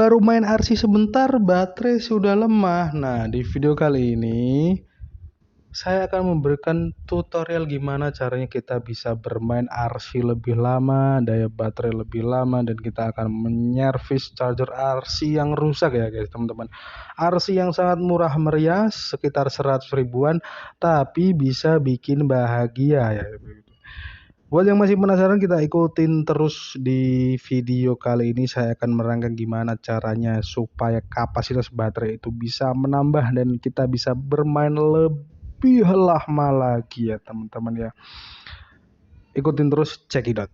Baru main RC sebentar, baterai sudah lemah. Nah, di video kali ini saya akan memberikan tutorial gimana caranya kita bisa bermain RC lebih lama, daya baterai lebih lama, dan kita akan menyervis charger RC yang rusak ya guys teman-teman. RC yang sangat murah meriah, sekitar 100 ribuan, tapi bisa bikin bahagia ya. Buat yang masih penasaran, kita ikutin terus di video kali ini. Saya akan merangkai gimana caranya supaya kapasitas baterai itu bisa menambah dan kita bisa bermain lebih lama lagi ya teman-teman ya. Ikutin terus, cekidot.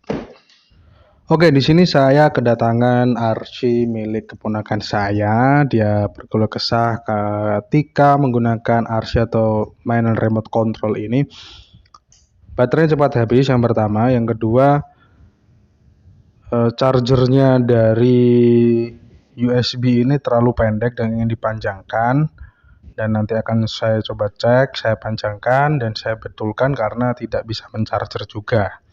Oke, di sini saya kedatangan RC milik keponakan saya. Dia berkeluh kesah ketika menggunakan RC atau mainan remote control ini. Baterainya cepat habis yang pertama, yang kedua chargernya dari USB ini terlalu pendek dan ingin dipanjangkan, dan nanti akan saya coba cek, saya panjangkan dan saya betulkan karena tidak bisa mencharger juga.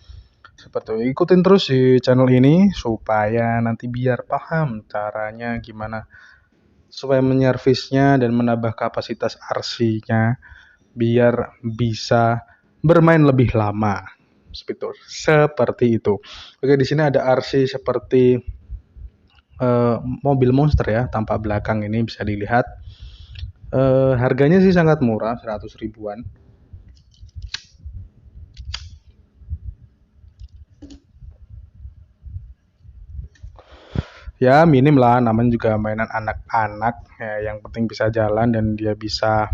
Seperti itu. Ikutin terus di channel ini supaya nanti biar paham caranya gimana supaya menyervisnya dan menambah kapasitas RC-nya biar bisa bermain lebih lama. Seperti itu. Oke, di sini ada RC seperti mobil monster ya, tampak belakang ini bisa dilihat. Harganya sih sangat murah, 100 ribuan. Ya minim lah, namanya juga mainan anak-anak ya, yang penting bisa jalan dan dia bisa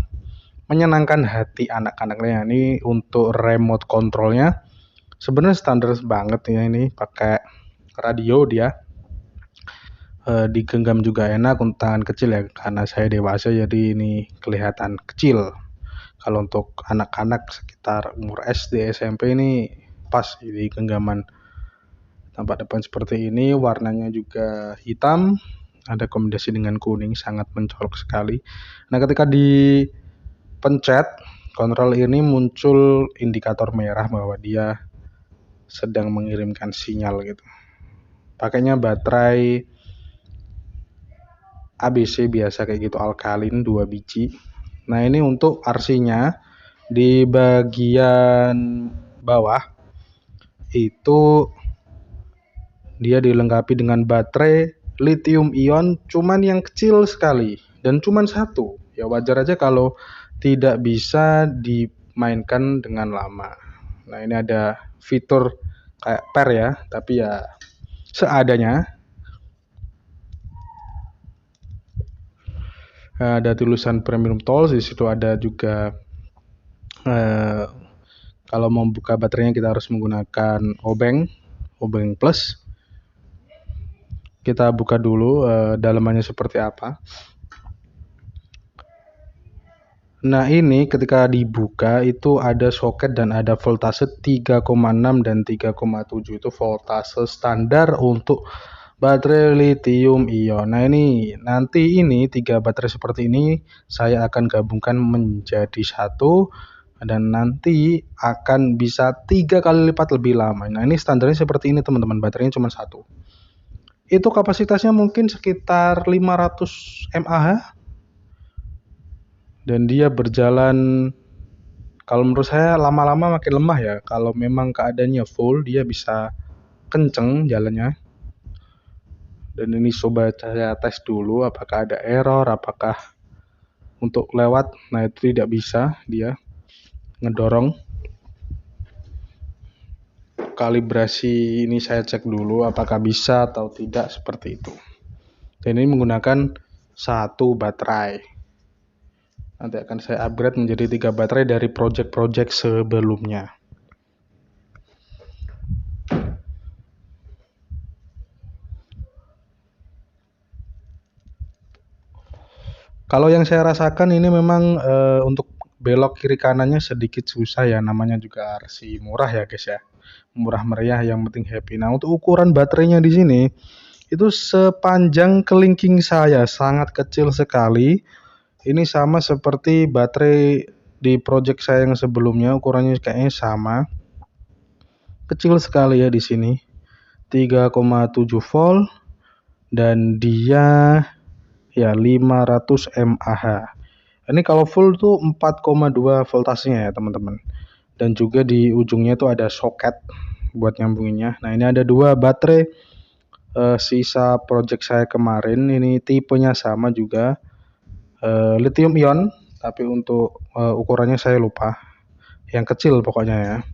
menyenangkan hati anak-anaknya. Ini untuk remote controlnya sebenarnya standar banget ya, ini pakai radio dia. Digenggam juga enak untuk tangan kecil ya, karena saya dewasa jadi ini kelihatan kecil. Kalau untuk anak-anak sekitar umur SD SMP ini pas di genggaman. Tampak depan seperti ini, warnanya juga hitam, ada kombinasi dengan kuning, sangat mencolok sekali. Nah, ketika dipencet kontrol ini muncul indikator merah bahwa dia sedang mengirimkan sinyal gitu. Pakainya baterai ABC biasa kayak gitu, alkalin 2 biji. Nah, ini untuk RC-nya di bagian bawah itu dia dilengkapi dengan baterai lithium ion, cuman yang kecil sekali dan cuman satu. Ya wajar aja kalau tidak bisa dimainkan dengan lama. Nah, ini ada fitur kayak per ya, tapi ya seadanya. Ada tulisan premium tools, di situ ada juga kalau mau buka baterainya kita harus menggunakan obeng plus. Kita buka dulu dalamannya seperti apa. Nah, ini ketika dibuka itu ada soket dan ada voltase 3,6 dan 3,7, itu voltase standar untuk baterai lithium ion. Nah, nanti 3 baterai seperti ini saya akan gabungkan menjadi satu dan nanti akan bisa 3 kali lipat lebih lama. Nah, ini standarnya seperti ini teman-teman, baterainya cuma satu. Itu kapasitasnya mungkin sekitar 500 mAh dan dia berjalan, kalau menurut saya lama-lama makin lemah ya. Kalau memang keadaannya full dia bisa kenceng jalannya. Dan ini coba saya tes dulu apakah ada error, apakah untuk lewat. Nah, itu tidak bisa, dia ngedorong. Kalibrasi ini saya cek dulu apakah bisa atau tidak, seperti itu. Dan ini menggunakan satu baterai. Nanti akan saya upgrade menjadi 3 baterai dari project-project sebelumnya. Kalau yang saya rasakan ini memang untuk belok kiri kanannya sedikit susah ya, namanya juga RC murah ya guys ya. Murah meriah, yang penting happy. Nah, untuk ukuran baterainya di sini itu sepanjang kelingking saya, sangat kecil sekali. Ini sama seperti baterai di project saya yang sebelumnya, ukurannya kayaknya sama. Kecil sekali ya di sini. 3,7 volt dan dia ya 500 mAh. Ini kalau full tuh 4,2 voltasenya ya teman-teman. Dan juga di ujungnya tuh ada soket buat nyambunginnya. Nah, ini ada dua baterai sisa project saya kemarin. Ini tipenya sama juga, lithium ion, tapi untuk ukurannya saya lupa. Yang kecil pokoknya ya.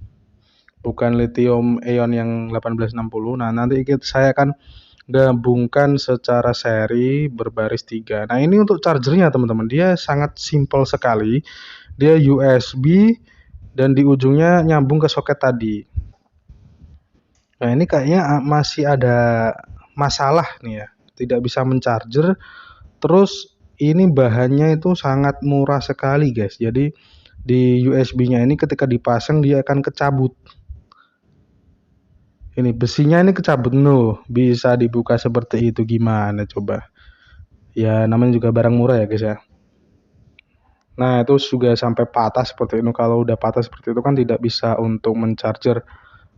Bukan lithium ion yang 1860. Nah, nanti saya akan gabungkan secara seri berbaris 3. Nah, ini untuk chargernya teman-teman. Dia sangat simpel sekali. Dia USB dan di ujungnya nyambung ke soket tadi. Nah, ini kayaknya masih ada masalah nih ya. Tidak bisa mencharger. Terus ini bahannya itu sangat murah sekali, guys. Jadi di USB-nya ini ketika dipasang dia akan kecabut. Ini besinya ini kecabut bisa dibuka seperti itu, gimana coba? Ya namanya juga barang murah ya guys ya. Nah, itu juga sampai patah seperti itu. Kalau udah patah seperti itu kan tidak bisa untuk mencharger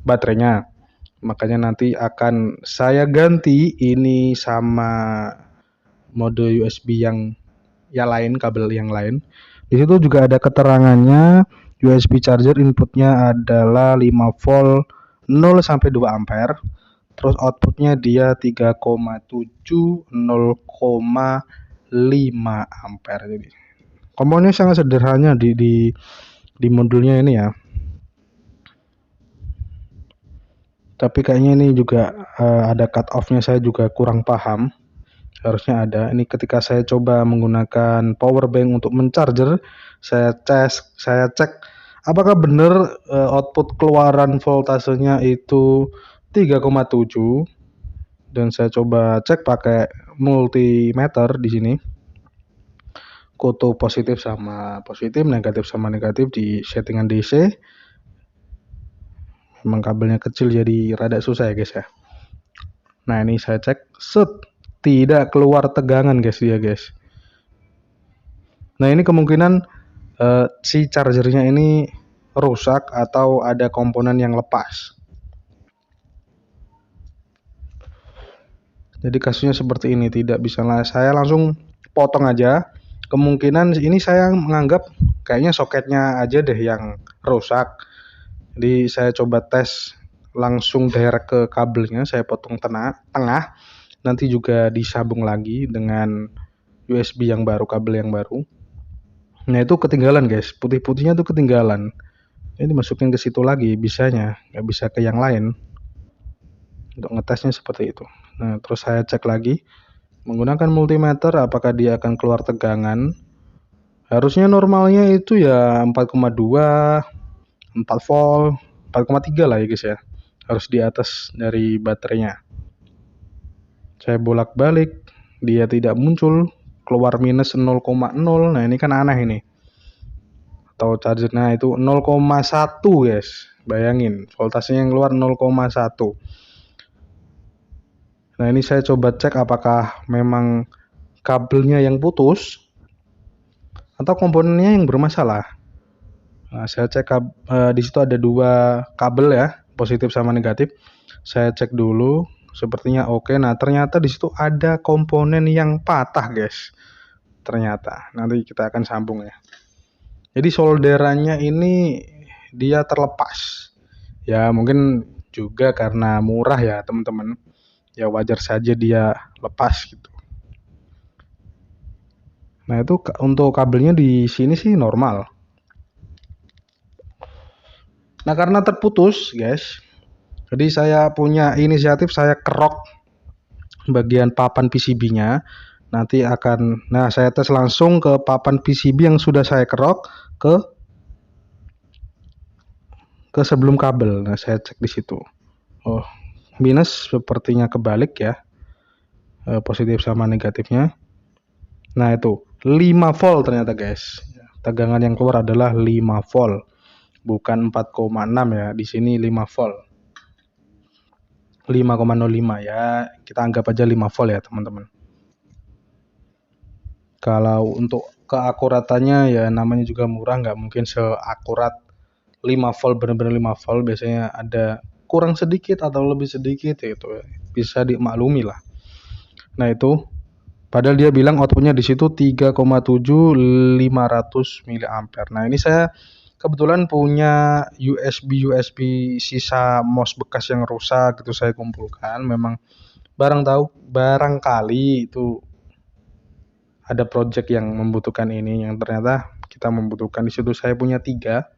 baterainya. Makanya nanti akan saya ganti ini sama mode USB yang lain, kabel yang lain. Di situ juga ada keterangannya, USB charger inputnya adalah 5 volt 0 sampai 2 ampere. Terus outputnya dia 3,7 0,5 ampere. Jadi komponennya sangat sederhana di modulnya ini ya. Tapi kayaknya ini juga ada cut off-nya, saya juga kurang paham. Harusnya ada. Ini ketika saya coba menggunakan power bank untuk mencharger, saya cek apakah benar output keluaran voltasenya itu 3,7, dan saya coba cek pakai multimeter di sini. Kutu positif sama positif, negatif sama negatif di settingan DC. Memang kabelnya kecil jadi rada susah ya guys ya. Nah, ini saya cek, tidak keluar tegangan guys dia guys. Nah, ini kemungkinan si chargernya ini rusak atau ada komponen yang lepas. Jadi kasusnya seperti ini, tidak bisa saya langsung potong aja. Kemungkinan ini saya menganggap kayaknya soketnya aja deh yang rusak. Jadi saya coba tes langsung direct ke kabelnya, saya potong tengah, nanti juga disambung lagi dengan USB yang baru, kabel yang baru. Nah, itu ketinggalan guys, putih-putihnya tuh ketinggalan. Ini dimasukin ke situ lagi bisanya, nggak bisa ke yang lain. Untuk ngetesnya seperti itu. Nah, terus saya cek lagi menggunakan multimeter apakah dia akan keluar tegangan. Harusnya normalnya itu ya 4,2, 4 volt, 4,3 lah ya guys ya. Harus di atas dari baterainya. Saya bolak-balik, dia tidak muncul, keluar minus 0,0. Nah, ini kan aneh ini. Atau chargernya itu 0,1 guys. Bayangin, voltasenya yang keluar 0,1. Nah, ini saya coba cek apakah memang kabelnya yang putus atau komponennya yang bermasalah. Nah, saya cek di situ ada dua kabel ya, positif sama negatif. Saya cek dulu, sepertinya oke. Nah, ternyata di situ ada komponen yang patah, guys. Ternyata. Nanti kita akan sambung ya. Jadi solderannya ini dia terlepas. Ya, mungkin juga karena murah ya, teman-teman. Ya wajar saja dia lepas gitu. Nah, itu untuk kabelnya di sini sih normal. Nah, karena terputus guys, jadi saya punya inisiatif, saya kerok bagian papan PCB-nya. Nanti saya tes langsung ke papan PCB yang sudah saya kerok ke sebelum kabel. Nah, saya cek di situ. Oh, minus sepertinya kebalik ya, positif sama negatifnya. Nah, itu 5 volt ternyata guys. Tegangan yang keluar adalah 5 volt. Bukan 4,6 ya, di sini 5 volt. 5,05 ya, kita anggap aja 5 volt ya teman-teman. Kalau untuk keakuratannya ya namanya juga murah, nggak mungkin seakurat 5 volt, benar-benar 5 volt. Biasanya ada kurang sedikit atau lebih sedikit gitu, bisa dimaklumi lah. Nah itu, padahal dia bilang outputnya di situ 3,7500 mAh. Nah ini saya kebetulan punya USB sisa MOS bekas yang rusak, itu saya kumpulkan. Memang barangkali itu ada project yang membutuhkan ini, yang ternyata kita membutuhkan. Di situ saya punya 3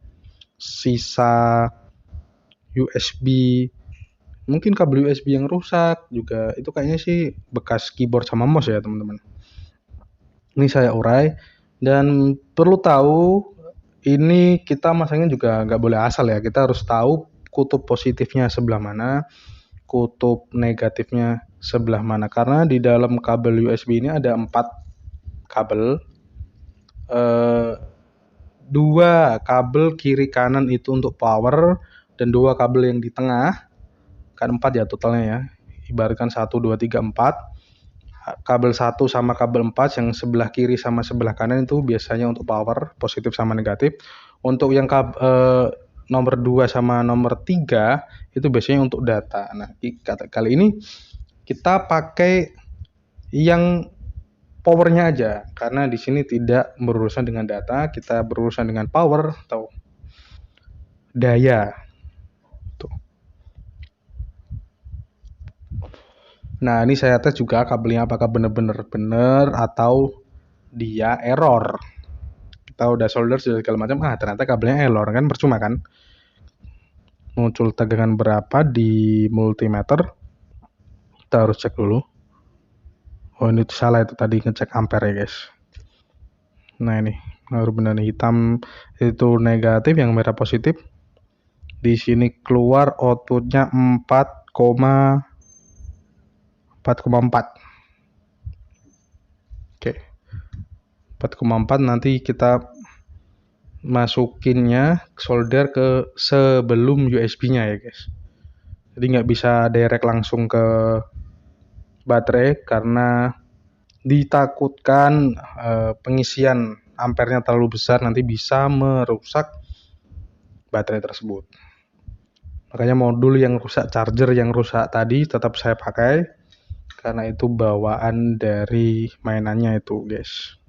sisa USB, mungkin kabel USB yang rusak juga, itu kayaknya sih bekas keyboard sama mouse ya teman-teman. Ini saya urai, dan perlu tahu ini kita masangnya juga nggak boleh asal ya, kita harus tahu kutub positifnya sebelah mana, kutub negatifnya sebelah mana, karena di dalam kabel USB ini ada 4 kabel, 2 kabel kiri kanan itu untuk power, dan 2 kabel yang di tengah, kan 4 ya totalnya ya, ibaratkan 1, 2, 3, 4. Kabel 1 sama kabel 4 yang sebelah kiri sama sebelah kanan itu biasanya untuk power, positif sama negatif. Untuk yang nomor 2 sama nomor 3 itu biasanya untuk data. Nah, kali ini kita pakai yang powernya aja, karena di sini tidak berurusan dengan data, kita berurusan dengan power atau daya. Tuh. Nah, ini saya tes juga kabelnya apakah benar-benar atau dia error. Kita udah solder segala macam, ternyata kabelnya error, kan percuma kan. Muncul tegangan berapa di multimeter, kita harus cek dulu. Oh ini salah, itu tadi ngecek ampere ya guys. Nah ini harus benar, hitam itu negatif, yang merah positif. Di sini keluar outputnya 4,4. Oke, 4,4. Nanti kita masukinnya solder ke sebelum USB-nya ya guys. Jadi nggak bisa direct langsung ke baterai, karena ditakutkan pengisian ampernya terlalu besar, nanti bisa merusak baterai tersebut. Makanya modul yang rusak, charger yang rusak tadi tetap saya pakai, karena itu bawaan dari mainannya itu guys.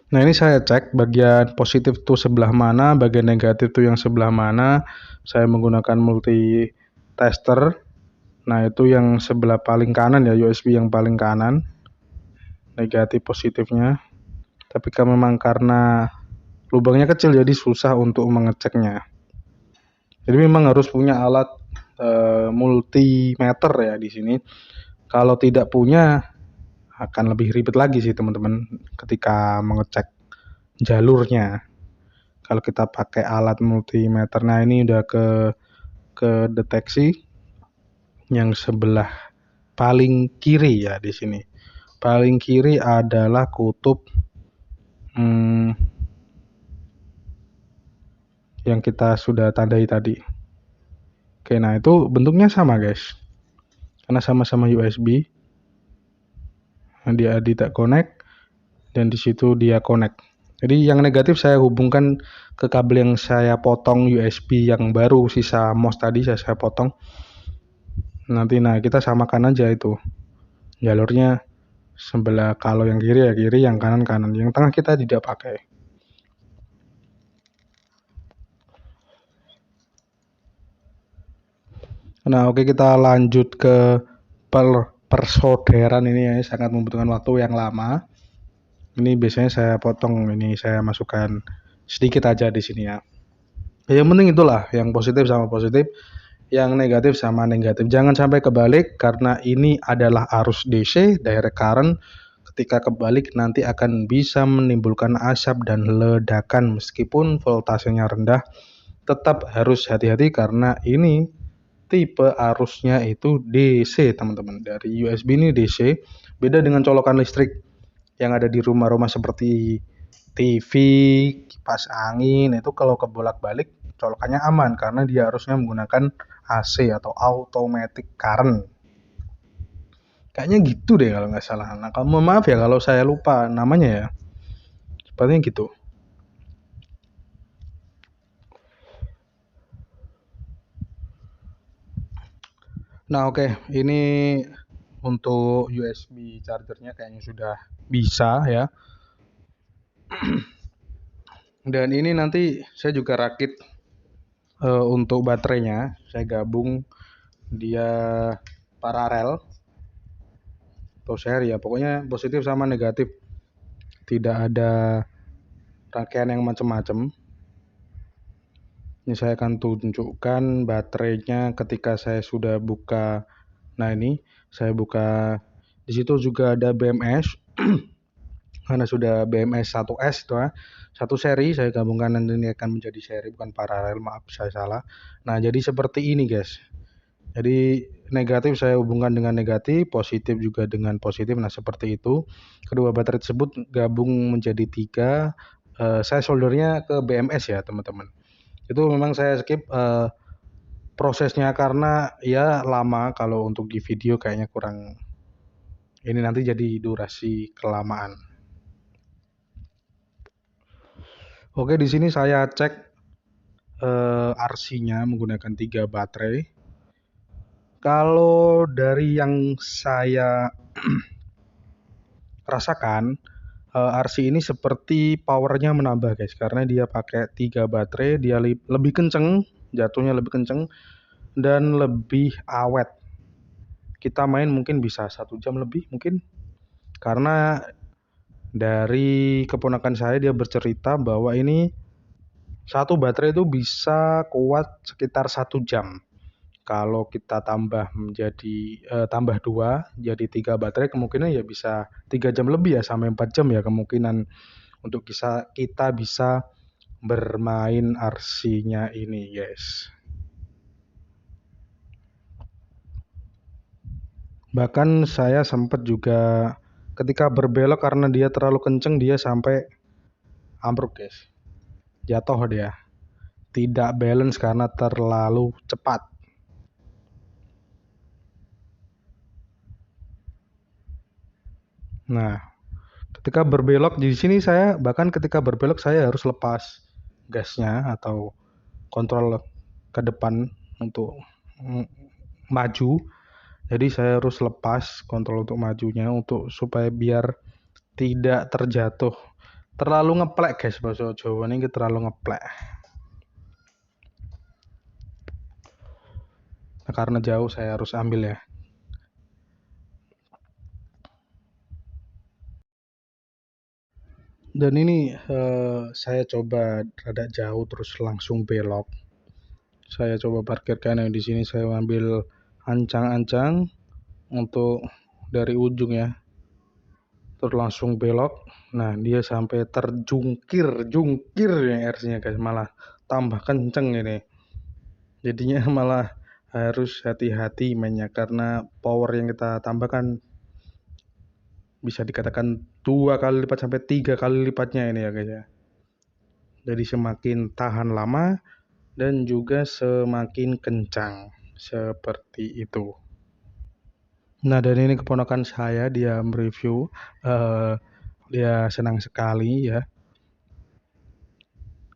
Nah ini saya cek bagian positif itu sebelah mana, bagian negatif itu yang sebelah mana. Saya menggunakan multi tester. Nah itu yang sebelah paling kanan ya, USB yang paling kanan, negatif positifnya. Tapi kan memang karena lubangnya kecil jadi susah untuk mengeceknya. Jadi memang harus punya alat multimeter ya di sini. Kalau tidak punya akan lebih ribet lagi sih teman-teman ketika mengecek jalurnya. Kalau kita pakai alat multimeter, nah ini udah ke deteksi yang sebelah paling kiri ya di sini. Paling kiri adalah kutub yang kita sudah tandai tadi. Oke, nah itu bentuknya sama guys, karena sama-sama USB. Nah, dia tidak connect, dan di situ dia connect. Jadi yang negatif saya hubungkan ke kabel yang saya potong, USB yang baru sisa MOS tadi saya potong. Nanti kita samakan aja itu jalurnya, sebelah kalau yang kiri ya kiri, yang kanan kanan, yang tengah kita tidak pakai. Nah oke, kita lanjut ke persaudaraan ini ya, sangat membutuhkan waktu yang lama. Ini biasanya saya potong, ini saya masukkan sedikit aja di sini ya. Yang penting itulah, yang positif sama positif, yang negatif sama negatif. Jangan sampai kebalik, karena ini adalah arus DC, direct current. Ketika kebalik nanti akan bisa menimbulkan asap dan ledakan. Meskipun voltasenya rendah, tetap harus hati-hati karena ini tipe arusnya itu DC teman-teman. Dari USB ini DC, beda dengan colokan listrik yang ada di rumah-rumah seperti TV, kipas angin. Itu kalau kebolak-balik colokannya aman karena dia harusnya menggunakan AC atau automatic current. Kayaknya gitu deh kalau nggak salah. Nah, kamu maaf ya kalau saya lupa namanya ya. Sepertinya gitu. Nah, oke, ini untuk USB chargernya kayaknya sudah bisa ya. Dan ini nanti saya juga rakit untuk baterainya. Saya gabung dia paralel atau seri ya. Pokoknya positif sama negatif. Tidak ada rangkaian yang macam-macam. Ini saya akan tunjukkan baterainya ketika saya sudah buka. Nah, ini saya buka. Di situ juga ada BMS. Karena sudah BMS 1S itu ya. Satu seri saya gabungkan, nanti ini akan menjadi seri bukan paralel, maaf saya salah. Nah, jadi seperti ini guys. Jadi negatif saya hubungkan dengan negatif, positif juga dengan positif. Nah, seperti itu. Kedua baterai tersebut gabung menjadi tiga. Saya soldernya ke BMS ya teman-teman. Itu memang saya skip prosesnya karena ya lama, kalau untuk di video kayaknya kurang, ini nanti jadi durasi kelamaan. Oke, di sini saya cek RC-nya menggunakan 3 baterai. Kalau dari yang saya rasakan, RC ini seperti powernya menambah guys, karena dia pakai 3 baterai, dia lebih kenceng, jatuhnya lebih kenceng dan lebih awet. Kita main mungkin bisa 1 jam lebih mungkin, karena dari keponakan saya dia bercerita bahwa ini satu baterai itu bisa kuat sekitar 1 jam. Kalau kita tambah 2 jadi 3 baterai, kemungkinan ya bisa 3 jam lebih ya, sampai 4 jam ya kemungkinan untuk kita bisa bermain RC-nya ini guys. Bahkan saya sempat juga ketika berbelok, karena dia terlalu kenceng, dia sampai ambruk guys. Jatuh dia. Tidak balance karena terlalu cepat. Nah, ketika berbelok di sini ketika berbelok saya harus lepas gasnya atau kontrol ke depan untuk maju. Jadi saya harus lepas kontrol untuk majunya untuk supaya biar tidak terjatuh. Terlalu ngeplek guys, bahasa Jawa ini terlalu ngeplek. Nah, karena jauh saya harus ambil ya. Dan ini saya coba rada jauh terus langsung belok. Saya coba parkirkan yang di sini, saya ambil ancang-ancang untuk dari ujung ya. Terus langsung belok. Nah, dia sampai jungkir ya RC-nya guys, malah tambah kenceng ini. Jadinya malah harus hati-hati mainnya, karena power yang kita tambahkan bisa dikatakan 2 kali lipat sampai 3 kali lipatnya ini ya guys ya. Jadi semakin tahan lama dan juga semakin kencang, seperti itu. Nah, dan ini keponakan saya, dia mereview, dia senang sekali ya,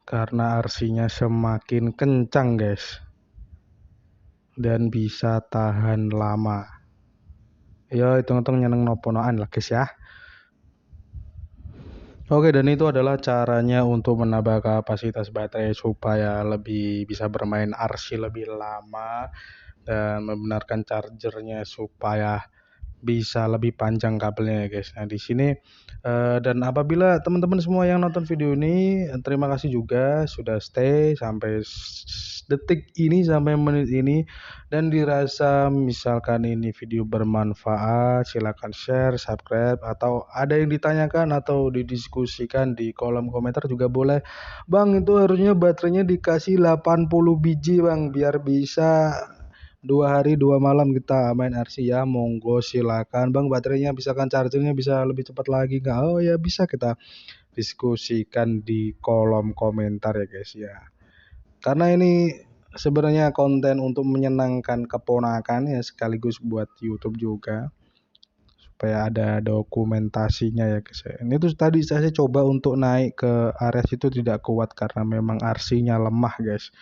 karena RC-nya semakin kencang guys, dan bisa tahan lama. Ya, hitung-hitung nyeneng noponoan lah guys ya. Oke, dan itu adalah caranya untuk menambah kapasitas baterai supaya lebih bisa bermain RC lebih lama, dan membenarkan chargernya supaya bisa lebih panjang kabelnya ya guys. Nah, di sini dan apabila teman-teman semua yang nonton video ini, terima kasih juga sudah stay sampai detik ini, sampai menit ini, dan dirasa misalkan ini video bermanfaat, silakan share, subscribe, atau ada yang ditanyakan atau didiskusikan di kolom komentar juga boleh. Bang, itu harusnya baterainya dikasih 80 biji bang, biar bisa 2 hari 2 malam kita main RC ya. Monggo silakan bang, baterainya misalkan chargernya bisa lebih cepat lagi nggak? Oh ya, bisa, kita diskusikan di kolom komentar ya guys ya. Karena ini sebenarnya konten untuk menyenangkan keponakan ya, sekaligus buat YouTube juga. supaya ada dokumentasinya ya guys ya. Ini tuh tadi saya coba untuk naik ke area situ tidak kuat karena memang RC-nya lemah guys.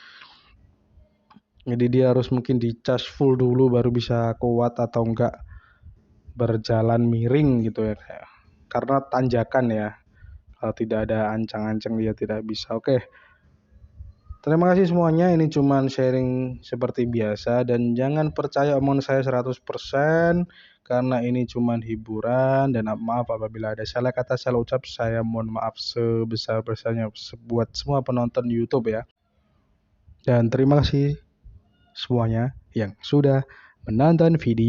Jadi dia harus mungkin dicas full dulu baru bisa kuat atau enggak berjalan miring gitu ya. Karena tanjakan ya. Kalau tidak ada ancang-ancang dia tidak bisa. Oke. Terima kasih semuanya, ini cuman sharing seperti biasa dan jangan percaya omongan saya 100% karena ini cuman hiburan dan maaf apabila ada salah kata, salah ucap, saya mohon maaf sebesar-besarnya buat semua penonton YouTube ya. Dan terima kasih semuanya yang sudah menonton video